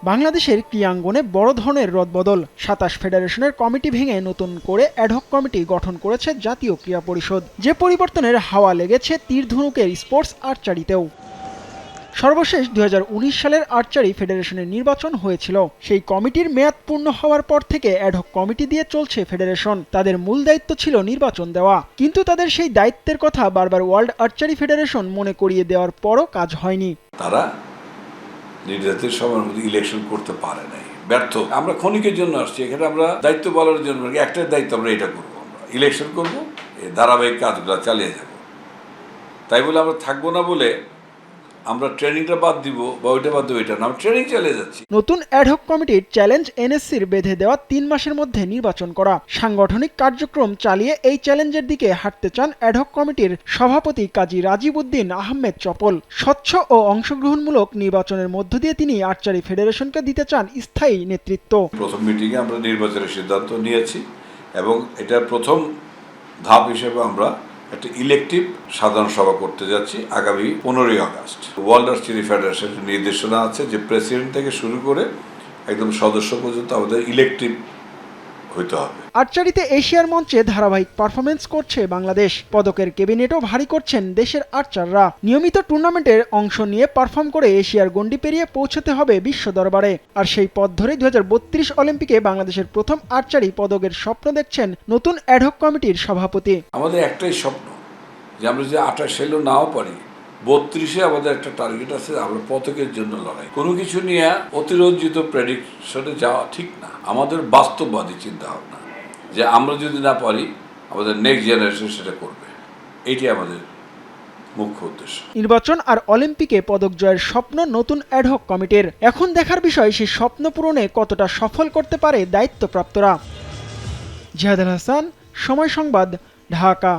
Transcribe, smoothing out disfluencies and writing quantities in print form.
বাংলাদেশের ক্রীড়াঙ্গনে বড় ধরনের রদবদল। ২৭ ফেডারেশনের কমিটি ভেঙে নতুন করে অ্যাডহক কমিটি গঠন করেছে জাতীয় ক্রীড়া পরিষদ। যে পরিবর্তনের হাওয়া লেগেছে তীর ধনুকের স্পোর্টস আর্চারিতেও। সর্বশেষ ২০১৯ সালের আর্চারি ফেডারেশনের নির্বাচন হয়েছিল। সেই কমিটির মেয়াদ পূর্ণ হওয়ার পর থেকে অ্যাডহক কমিটি দিয়ে চলছে ফেডারেশন। তাদের মূল দায়িত্ব ছিল নির্বাচন দেওয়া, কিন্তু তাদের সেই দায়িত্বের কথা বারবার ওয়ার্ল্ড আর্চারি ফেডারেশন মনে করিয়ে দেওয়ার পরও কাজ হয়নি। তারা নির্ধারিত সময়ের মধ্যে ইলেকশন করতে পারে নাই, ব্যর্থ। আমরা ক্ষণিকের জন্য আসছি এখানে, আমরা দায়িত্ব পালনের জন্য একটাই দায়িত্ব, আমরা এটা করবো, আমরা ইলেকশন করবো, এই ধারাবাহিক কাজগুলো চালিয়ে যাব। তাই বলে আমরা থাকবো না বলে আমরা ট্রেনিংটা বাদ দিব বা ওইটা বাদ দেবো, এটা না, আমরা ট্রেনিং চালিয়ে যাচ্ছি। নতুন অ্যাডহক কমিটির চ্যালেঞ্জ এনএসসির বেঁধে দেওয়া ৩ মাসের মধ্যে নির্বাচন করা। সাংগঠনিক কার্যক্রম চালিয়ে এই চ্যালেঞ্জের দিকে হাঁটতে চান অ্যাডহক কমিটির সভাপতি কাজী রাজীব উদ্দিন আহমেদ চপল। স্বচ্ছ ও অংশগ্রহণমূলক নির্বাচনের মধ্য দিয়ে তিনি আর্চারি ফেডারেশনকে দিতে চান স্থায়ী নেতৃত্ব। প্রথম মিটিংয়ে আমরা নির্বাচনের সিদ্ধান্ত নিয়েছি এবং এটার প্রথম ধাপ হিসেবে আমরা একটা ইলেকটিভ সাধারণ সভা করতে যাচ্ছি আগামী 15ই আগস্ট। ওয়ার্ল্ড আর্চারি ফেডারেশনের নির্দেশনা আছে যে প্রেসিডেন্ট থেকে শুরু করে একদম সদস্য পর্যন্ত আমাদের ইলেকটিভ হইতে হবে। আর্চারিতে এশিয়ার মঞ্চে ধারাবাহিক পারফরমেন্স করছে বাংলাদেশ। পদকের ক্যাবিনেটও ভারী করছেন দেশের আর্চাররা। নিয়মিত টুর্নামেন্টের অংশ নিয়ে পারফর্ম করে এশিয়ার গণ্ডি পেরিয়ে পৌঁছতে হবে বিশ্ব দরবারে। আর সেই পথ ধরে ২০৩২ অলিম্পিকে বাংলাদেশের প্রথম আর্চারি পদকের স্বপ্ন দেখছেন নতুন অ্যাডহক কমিটির সভাপতি। আমাদের একটাই স্বপ্ন যে আমরা যে ২৮ সালেও নাও পারি, ৩২-এ আমাদের একটা টার্গেট আছে, আমরা পদকের জন্য লড়াই। কোনো কিছু নিয়ে অতিরঞ্জিত প্রেডিকশনে যাওয়া ঠিক না। আমাদের বাস্তববাদী চিন্তা ভাবনা যে আমরা যদি না পারি আমাদের নেক্সট জেনারেশন সেটা করবে, এইটাই আমাদের মুখ্য উদ্দেশ্য। নির্বাচন আর অলিম্পিকে পদক জয়ের স্বপ্ন নতুন অ্যাডহক কমিটির। এখন দেখার বিষয় সেই স্বপ্ন পূরণে কতটা সফল করতে পারে দায়িত্বপ্রাপ্তরা। জিহাদ আল হাসান, সময় সংবাদ, ঢাকা।